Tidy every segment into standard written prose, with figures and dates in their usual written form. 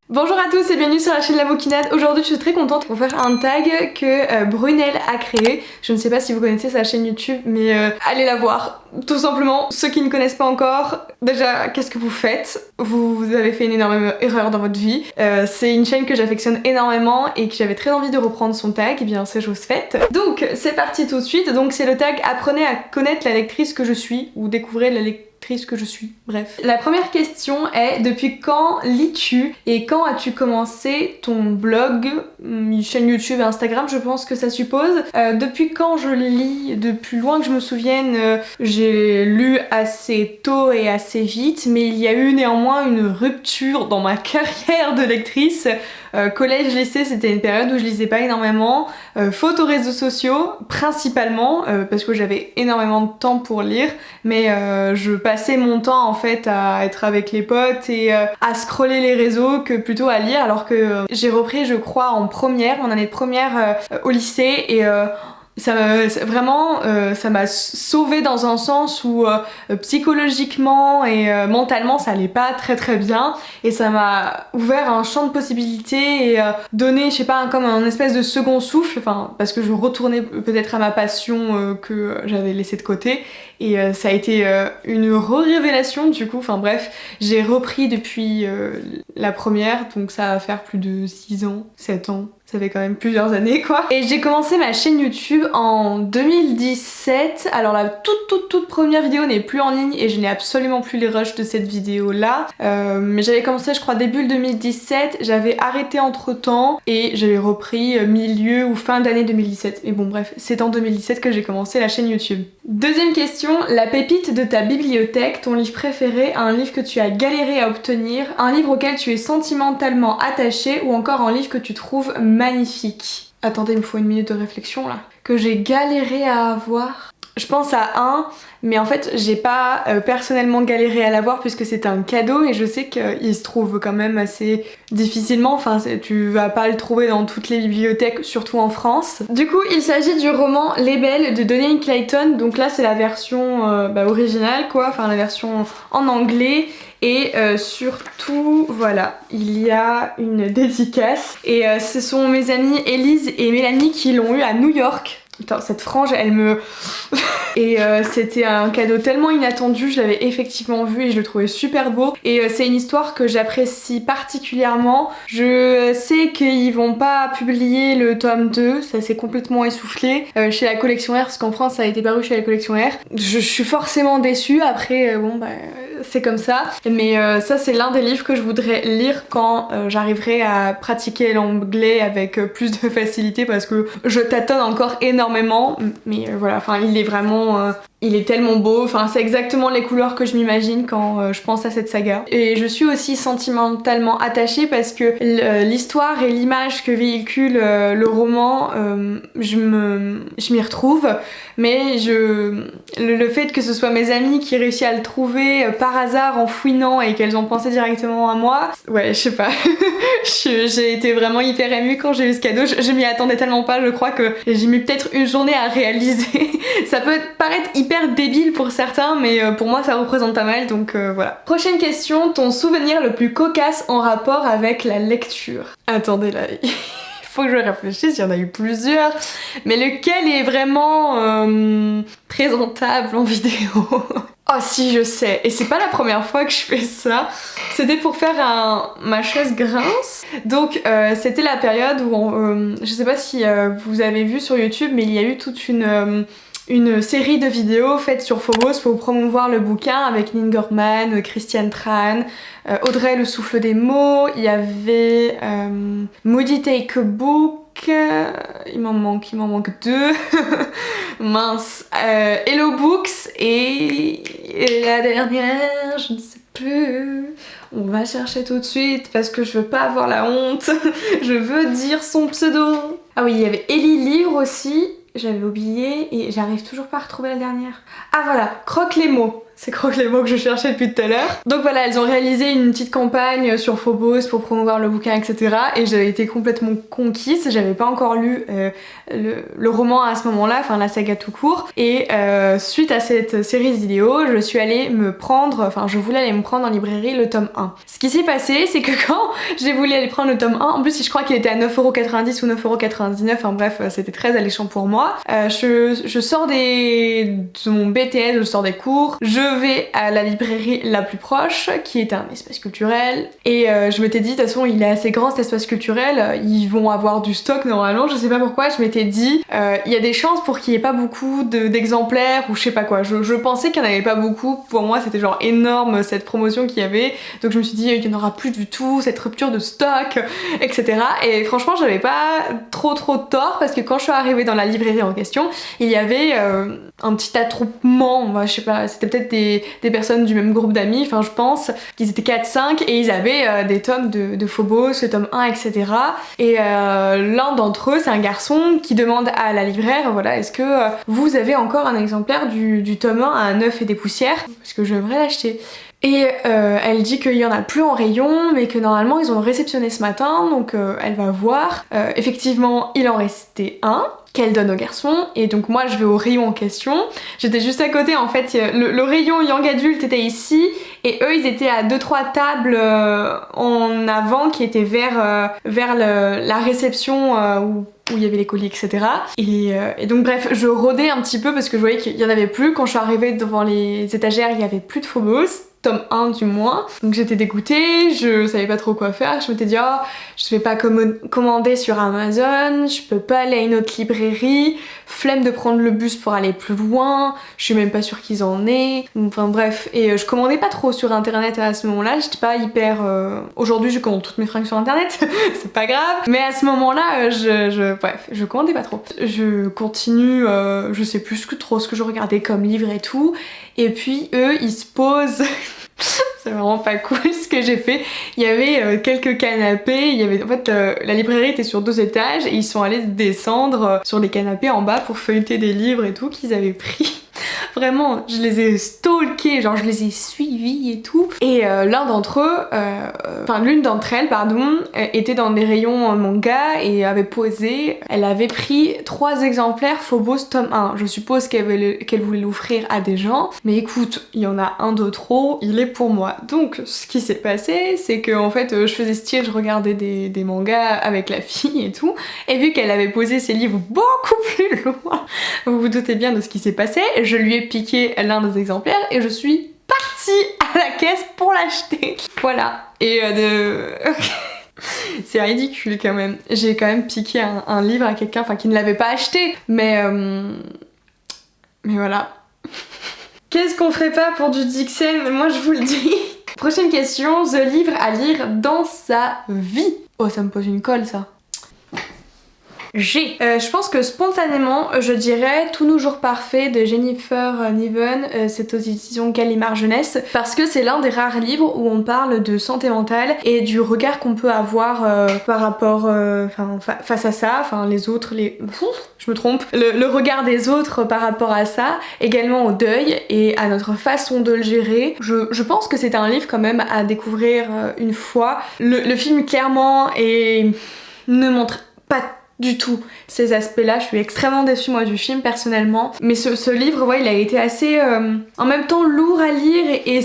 Bonjour à tous et bienvenue sur la chaîne La Moquinade. Aujourd'hui je suis très contente pour faire un tag que Brunel a créé. Je ne sais pas si vous connaissez sa chaîne YouTube mais allez la voir tout simplement. Ceux qui ne connaissent pas encore, déjà qu'est-ce que vous faites? Vous avez fait une énorme erreur dans votre vie. C'est une chaîne que j'affectionne énormément et que j'avais très envie de reprendre son tag, et bien c'est chose faite. Donc c'est parti tout de suite. Donc c'est le tag apprenez à connaître la lectrice que je suis ou découvrez la lectrice que je suis, bref. La première question est depuis quand lis-tu et quand as-tu commencé ton blog, chaîne YouTube et Instagram, je pense que ça suppose. Depuis quand je lis, de plus loin que je me souvienne, j'ai lu assez tôt et assez vite, mais il y a eu néanmoins une rupture dans ma carrière de lectrice. Collège, lycée, c'était une période où je lisais pas énormément. Faute aux réseaux sociaux, principalement, parce que j'avais énormément de temps pour lire, mais je passais mon temps en fait à être avec les potes et à scroller les réseaux que plutôt à lire, alors que j'ai repris, je crois, en première, mon année de première au lycée, et ça m'a sauvée dans un sens où psychologiquement et mentalement ça allait pas très bien, et ça m'a ouvert un champ de possibilités et donné, je sais pas, comme un espèce de second souffle, enfin parce que je retournais peut-être à ma passion que j'avais laissée de côté, et ça a été une révélation du coup, enfin bref, j'ai repris depuis la première, donc ça va faire plus de 6 ans, 7 ans. Ça fait quand même plusieurs années quoi. Et j'ai commencé ma chaîne YouTube en 2017. Alors la toute première vidéo n'est plus en ligne et je n'ai absolument plus les rushs de cette vidéo là. Mais j'avais commencé je crois début 2017. J'avais arrêté entre temps et j'avais repris milieu ou fin d'année 2017. Mais bon bref, c'est en 2017 que j'ai commencé la chaîne YouTube. Deuxième question, la pépite de ta bibliothèque, ton livre préféré, un livre que tu as galéré à obtenir, un livre auquel tu es sentimentalement attaché ou encore un livre que tu trouves magnifique. Attendez, il me faut une minute de réflexion là. Que j'ai galéré à avoir. Je pense à un, mais en fait j'ai pas personnellement galéré à l'avoir puisque c'était un cadeau, et je sais qu'il se trouve quand même assez difficilement, enfin tu vas pas le trouver dans toutes les bibliothèques, surtout en France. Du coup il s'agit du roman Les Belles de Donny Clayton, donc là c'est la version originale quoi, enfin la version en anglais. Et surtout, voilà, il y a une dédicace. Et ce sont mes amies Elise et Mélanie qui l'ont eu à New York. Putain, cette frange, elle me... Et c'était un cadeau tellement inattendu, je l'avais effectivement vu et je le trouvais super beau. Et c'est une histoire que j'apprécie particulièrement. Je sais qu'ils vont pas publier le tome 2, ça s'est complètement essoufflé chez la collection R, parce qu'en France ça a été paru chez la collection R. Je suis forcément déçue, après bon bah c'est comme ça. Mais ça c'est l'un des livres que je voudrais lire quand j'arriverai à pratiquer l'anglais avec plus de facilité, parce que je tâtonne encore énormément. Mais voilà, enfin il est vraiment... il est tellement beau, enfin c'est exactement les couleurs que je m'imagine quand je pense à cette saga. Et je suis aussi sentimentalement attachée parce que l'histoire et l'image que véhicule le roman, je m'y retrouve, mais le fait que ce soit mes amies qui réussissent à le trouver par hasard en fouinant et qu'elles ont pensé directement à moi, ouais je sais pas, j'ai été vraiment hyper émue quand j'ai eu ce cadeau, je m'y attendais tellement pas, je crois que j'ai mis peut-être une journée à réaliser. Ça peut paraître hyper débile pour certains, mais pour moi ça représente pas mal, donc voilà. Prochaine question, ton souvenir le plus cocasse en rapport avec la lecture. Attendez là, il faut que je réfléchisse, il y en a eu plusieurs, mais lequel est vraiment présentable en vidéo? Oh si, je sais, et c'est pas la première fois que je fais ça. C'était pour faire ma chaise grince. Donc c'était la période où je sais pas si vous avez vu sur YouTube, mais il y a eu toute une série de vidéos faites sur Phobos pour promouvoir le bouquin avec Nin Gorman, Christiane Tran, Audrey le souffle des mots, il y avait Moody Take a Book, il m'en manque deux. Mince. Hello Books et la dernière, je ne sais plus. On va chercher tout de suite parce que je veux pas avoir la honte. Je veux dire son pseudo. Ah oui, il y avait Ellie Livre aussi. J'avais oublié et j'arrive toujours pas à retrouver la dernière. Ah voilà, Croque les mots. C'est croque les mots que je cherchais depuis tout à l'heure. Donc voilà, elles ont réalisé une petite campagne sur Phobos pour promouvoir le bouquin, etc. Et j'avais été complètement conquise. J'avais pas encore lu le roman à ce moment-là, enfin la saga tout court. Et suite à cette série de vidéos, je voulais aller me prendre en librairie le tome 1. Ce qui s'est passé, c'est que quand j'ai voulu aller prendre le tome 1, en plus je crois qu'il était à 9,90€ ou 9,99€, enfin bref, c'était très alléchant pour moi. Je sors de mon BTS, je sors des cours, je vais à la librairie la plus proche, qui est un espace culturel, et je m'étais dit, de toute façon, il est assez grand cet espace culturel, ils vont avoir du stock normalement, je sais pas pourquoi, je m'étais dit, il y a des chances pour qu'il y ait pas beaucoup d'exemplaires, ou je sais pas quoi, je pensais qu'il y en avait pas beaucoup, pour moi c'était genre énorme cette promotion qu'il y avait, donc je me suis dit, il y en aura plus du tout, cette rupture de stock, etc. Et franchement, j'avais pas trop tort, parce que quand je suis arrivée dans la librairie en question, il y avait un petit attroupement, je sais pas, c'était peut-être des personnes du même groupe d'amis, enfin je pense qu'ils étaient 4-5 et ils avaient des tomes de Phobos, le tome 1, etc. Et l'un d'entre eux, c'est un garçon qui demande à la libraire, voilà, est-ce que vous avez encore un exemplaire du tome 1 à 9 et des poussières, parce que j'aimerais l'acheter. Et elle dit qu'il y en a plus en rayon, mais que normalement ils ont réceptionné ce matin, donc elle va voir. Effectivement, il en restait un qu'elle donne au garçon, et donc moi je vais au rayon en question. J'étais juste à côté, en fait, le rayon young adulte était ici, et eux ils étaient à 2-3 tables en avant qui étaient vers la réception où il y avait les colis, etc. Et donc bref, je rôdais un petit peu parce que je voyais qu'il y en avait plus. Quand je suis arrivée devant les étagères, il y avait plus de Phobos, tome 1 du moins. Donc j'étais dégoûtée, je savais pas trop quoi faire. Je m'étais dit, oh, je vais pas commander sur Amazon, je peux pas aller à une autre librairie, flemme de prendre le bus pour aller plus loin, je suis même pas sûre qu'ils en aient. Enfin bref, et je commandais pas trop sur internet à ce moment-là, j'étais pas hyper... Aujourd'hui je commande toutes mes fringues sur internet, c'est pas grave, mais à ce moment-là, bref, je commandais pas trop. Je continue, je sais plus trop ce que je regardais comme livre et tout, et puis eux ils se posent... C'est vraiment pas cool ce que j'ai fait. Il y avait quelques canapés, en fait la librairie était sur 2 étages et ils sont allés descendre sur les canapés en bas pour feuilleter des livres et tout qu'ils avaient pris. Vraiment, je les ai stalkés, genre je les ai suivis et tout. Et l'une d'entre elles, était dans des rayons manga et avait posé. Elle avait pris 3 exemplaires Phobos tome 1. Je suppose qu'elle voulait l'offrir à des gens. Mais écoute, il y en a un de trop, il est pour moi. Donc ce qui s'est passé, c'est que en fait je faisais style, je regardais des mangas avec la fille et tout. Et vu qu'elle avait posé ses livres beaucoup plus loin, vous vous doutez bien de ce qui s'est passé, je lui ai piqué l'un des exemplaires et je suis partie à la caisse pour l'acheter. Voilà. Et c'est ridicule quand même. J'ai quand même piqué un livre à quelqu'un, qui ne l'avait pas acheté, mais voilà. Qu'est-ce qu'on ferait pas pour du Dixon? Moi je vous le dis. Prochaine question, the livre à lire dans sa vie. Oh, ça me pose une colle ça. Je pense que spontanément je dirais Tous nos jours parfaits de Jennifer Niven, c'est aux éditions Gallimard Jeunesse, parce que c'est l'un des rares livres où on parle de santé mentale et du regard qu'on peut avoir par rapport face à ça, les autres, je me trompe, le regard des autres par rapport à ça, également au deuil et à notre façon de le gérer. Je pense que c'est un livre quand même à découvrir une fois. Le film clairement ne montre pas du tout ces aspects-là. Je suis extrêmement déçue moi du film personnellement, mais ce livre, il a été assez en même temps lourd à lire et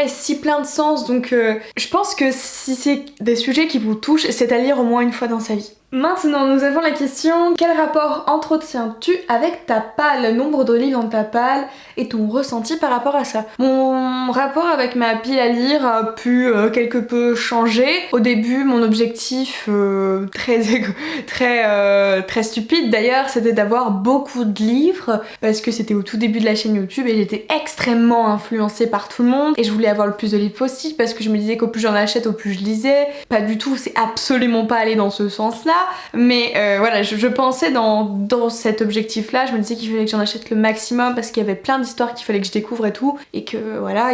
si plein de sens, donc je pense que si c'est des sujets qui vous touchent, c'est à lire au moins une fois dans sa vie. Maintenant, nous avons la question: quel rapport entretiens-tu avec ta palle? Le nombre de livres dans ta palle et ton ressenti par rapport à ça. Mon rapport avec ma pile à lire a pu quelque peu changer. Au début, mon objectif très stupide d'ailleurs, c'était d'avoir beaucoup de livres parce que c'était au tout début de la chaîne YouTube et j'étais extrêmement influencée par tout le monde et je voulais avoir le plus de livres possible parce que je me disais qu'au plus j'en achète, au plus je lisais. Pas du tout, c'est absolument pas allé dans ce sens-là. mais voilà, je pensais dans cet objectif là, je me disais qu'il fallait que j'en achète le maximum parce qu'il y avait plein d'histoires qu'il fallait que je découvre et tout, et que voilà,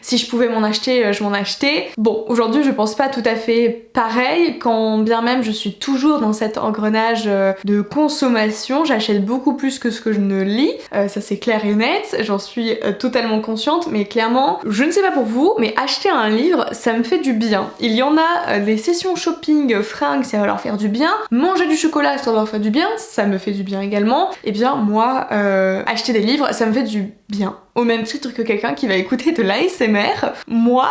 si je pouvais m'en acheter, je m'en achetais. Bon, aujourd'hui je pense pas tout à fait pareil, quand bien même je suis toujours dans cet engrenage de consommation, j'achète beaucoup plus que ce que je ne lis, ça c'est clair et net, j'en suis totalement consciente, mais clairement, je ne sais pas pour vous, mais acheter un livre, ça me fait du bien. Il y en a des sessions shopping, fringues, ça va leur faire du bien, manger du chocolat, ça va leur faire du bien, ça me fait du bien également. Et bien moi, acheter des livres, ça me fait du bien. Au même titre que quelqu'un qui va écouter de l'ASMR, moi,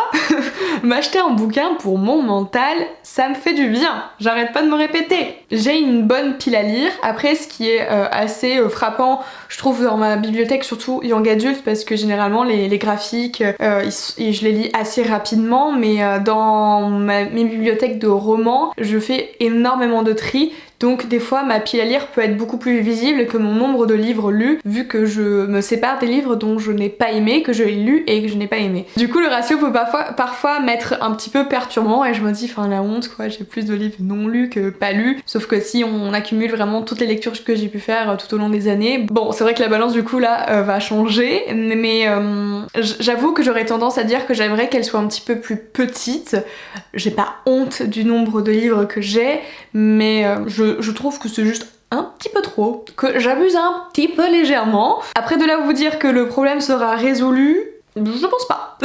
m'acheter un bouquin pour mon mental, ça me fait du bien. J'arrête pas de me répéter. J'ai une bonne pile à lire. Après, ce qui est assez frappant, je trouve dans ma bibliothèque, surtout young adult, parce que généralement les graphiques, je les lis assez rapidement, mais dans mes bibliothèques de romans, je fais énormément de tri. Donc des fois ma pile à lire peut être beaucoup plus visible que mon nombre de livres lus, vu que je me sépare des livres dont je n'ai pas aimé, que j'ai lu et que je n'ai pas aimé. Du coup le ratio peut parfois m'être un petit peu perturbant et je me dis enfin la honte quoi, j'ai plus de livres non lus que pas lus. Sauf que si on accumule vraiment toutes les lectures que j'ai pu faire tout au long des années, bon c'est vrai que la balance du coup là va changer, mais j'avoue que j'aurais tendance à dire que j'aimerais qu'elle soit un petit peu plus petite. J'ai pas honte du nombre de livres que j'ai, mais je trouve que c'est juste un petit peu trop, que j'abuse un petit peu légèrement. Après de là vous dire que le problème sera résolu, je pense pas.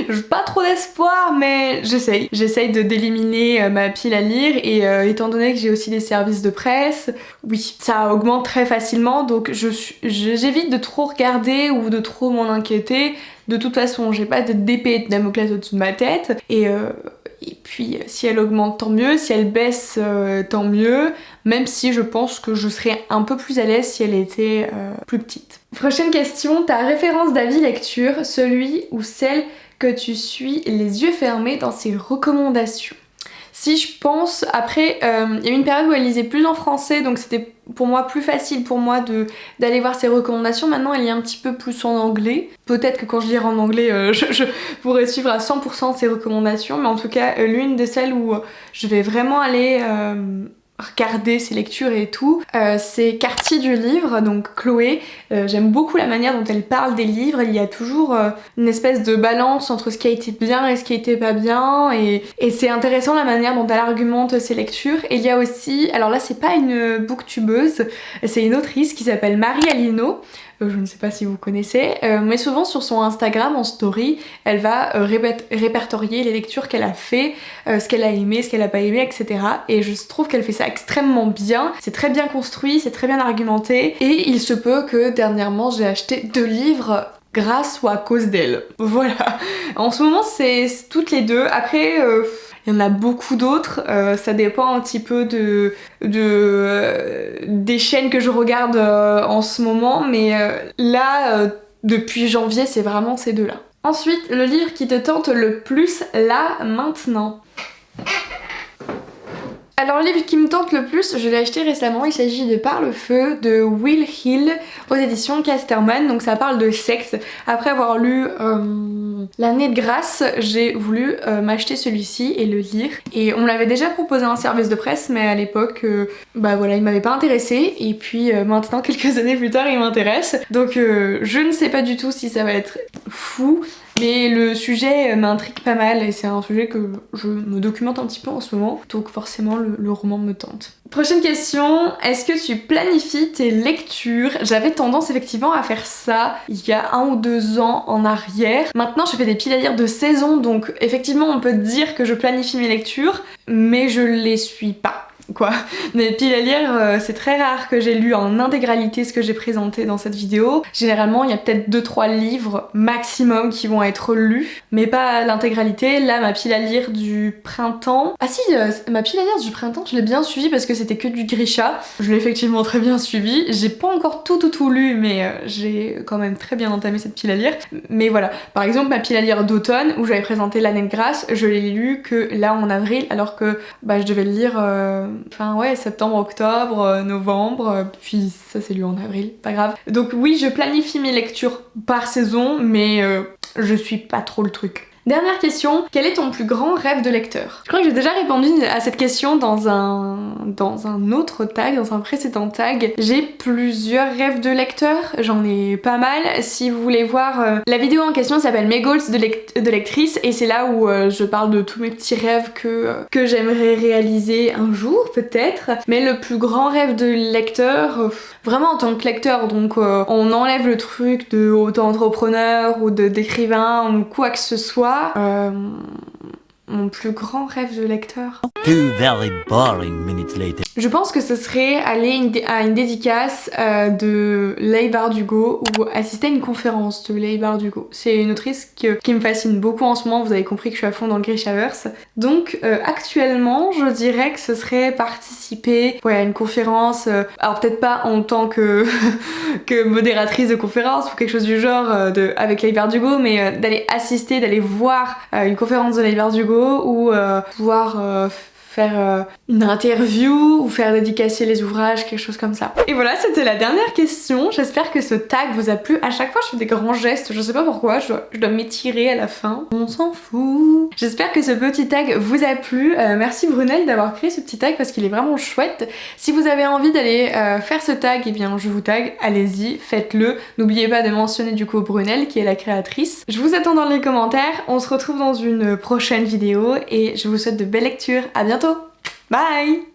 J'ai pas trop d'espoir, mais j'essaye d'éliminer ma pile à lire, et étant donné que j'ai aussi des services de presse, oui, ça augmente très facilement, donc j'évite de trop regarder ou de trop m'en inquiéter. De toute façon, j'ai pas d'épée de Damoclès au-dessus de ma tête, et puis si elle augmente tant mieux, si elle baisse tant mieux, même si je pense que je serais un peu plus à l'aise si elle était plus petite. Prochaine question, ta référence d'avis lecture, celui ou celle que tu suis les yeux fermés dans ses recommandations. Si je pense, après, il y a eu une période où elle lisait plus en français, donc c'était pour moi plus facile pour moi d'aller voir ses recommandations. Maintenant elle lit un petit peu plus en anglais. Peut-être que quand je lirai en anglais, je pourrais suivre à 100% ses recommandations, mais en tout cas l'une de celles où je vais vraiment aller regarder ses lectures et tout, c'est Quartier du livre, donc Chloé. J'aime beaucoup la manière dont elle parle des livres. Il y a toujours une espèce de balance entre ce qui a été bien et ce qui a été pas bien, et c'est intéressant la manière dont elle argumente ses lectures. Et il y a aussi, alors là c'est pas une booktubeuse, c'est une autrice qui s'appelle Marie Alino. Je ne sais pas si vous connaissez, mais souvent sur son Instagram en story, elle va répertorier les lectures qu'elle a fait, ce qu'elle a aimé, ce qu'elle a pas aimé, etc. Et je trouve qu'elle fait ça extrêmement bien, c'est très bien construit, c'est très bien argumenté, et il se peut que dernièrement j'ai acheté 2 livres grâce ou à cause d'elle. Voilà. En ce moment c'est toutes les deux. Après il y en a beaucoup d'autres, ça dépend un petit peu des chaînes que je regarde en ce moment, mais là, depuis janvier, c'est vraiment ces deux-là. Ensuite, le livre qui te tente le plus, là, maintenant. Alors le livre qui me tente le plus, je l'ai acheté récemment, il s'agit de Par le feu de Will Hill aux éditions Casterman, donc ça parle de sexe. Après avoir lu L'année de grâce, j'ai voulu m'acheter celui-ci et le lire. Et on me l'avait déjà proposé un service de presse, mais à l'époque, bah voilà, il m'avait pas intéressé. Et puis maintenant, quelques années plus tard, il m'intéresse. Donc je ne sais pas du tout si ça va être fou. Mais le sujet m'intrigue pas mal et c'est un sujet que je me documente un petit peu en ce moment, donc forcément le roman me tente. Prochaine question, est-ce que tu planifies tes lectures? J'avais tendance effectivement à faire ça il y a 1 ou 2 ans en arrière. Maintenant je fais des piles à lire de saison, donc effectivement on peut dire que je planifie mes lectures, mais je les suis pas. Quoi. Mes piles à lire, c'est très rare que j'ai lu en intégralité ce que j'ai présenté dans cette vidéo. Généralement, il y a peut-être 2-3 livres maximum qui vont être lus, mais pas l'intégralité. Là, ma pile à lire du printemps... Ah si, ma pile à lire du printemps, je l'ai bien suivie parce que c'était que du Grisha. Je l'ai effectivement très bien suivi. J'ai pas encore tout lu, mais j'ai quand même très bien entamé cette pile à lire. Mais voilà, par exemple, ma pile à lire d'automne, où j'avais présenté L'année de grâce, je l'ai lu que là en avril, alors que bah, je devais le lire... Enfin ouais, septembre, octobre, novembre, puis ça c'est lu en avril, pas grave. Donc oui, je planifie mes lectures par saison, mais je suis pas trop le truc. Dernière question, quel est ton plus grand rêve de lecteur? Je crois que j'ai déjà répondu à cette question dans un autre tag, dans un précédent tag. J'ai plusieurs rêves de lecteur, j'en ai pas mal. Si vous voulez voir, la vidéo en question s'appelle Mes goals de lectrice et c'est là où je parle de tous mes petits rêves que j'aimerais réaliser un jour peut-être. Mais le plus grand rêve de lecteur, vraiment en tant que lecteur, donc on enlève le truc de auto-entrepreneur ou d'écrivain ou quoi que ce soit. Mon plus grand rêve de lecteur. 2 very boring minutes later. Je pense que ce serait aller à une dédicace de Leigh Bardugo ou assister à une conférence de Leigh Bardugo. C'est une autrice qui me fascine beaucoup en ce moment, vous avez compris que je suis à fond dans le Grishaverse. Donc actuellement, je dirais que ce serait participer à une conférence, alors peut-être pas en tant que, que modératrice de conférence ou quelque chose du genre avec Leigh Bardugo, mais d'aller assister, d'aller voir une conférence de Leigh Bardugo ou pouvoir faire une interview ou faire dédicacer les ouvrages, quelque chose comme ça. Et voilà, c'était la dernière question. J'espère que ce tag vous a plu. À chaque fois, je fais des grands gestes, je sais pas pourquoi, je dois m'étirer à la fin. On s'en fout. J'espère que ce petit tag vous a plu. Merci Brunel d'avoir créé ce petit tag parce qu'il est vraiment chouette. Si vous avez envie d'aller faire ce tag, eh bien je vous tag, allez-y, faites-le. N'oubliez pas de mentionner du coup Brunel qui est la créatrice. Je vous attends dans les commentaires. On se retrouve dans une prochaine vidéo et je vous souhaite de belles lectures. À bientôt. Bye!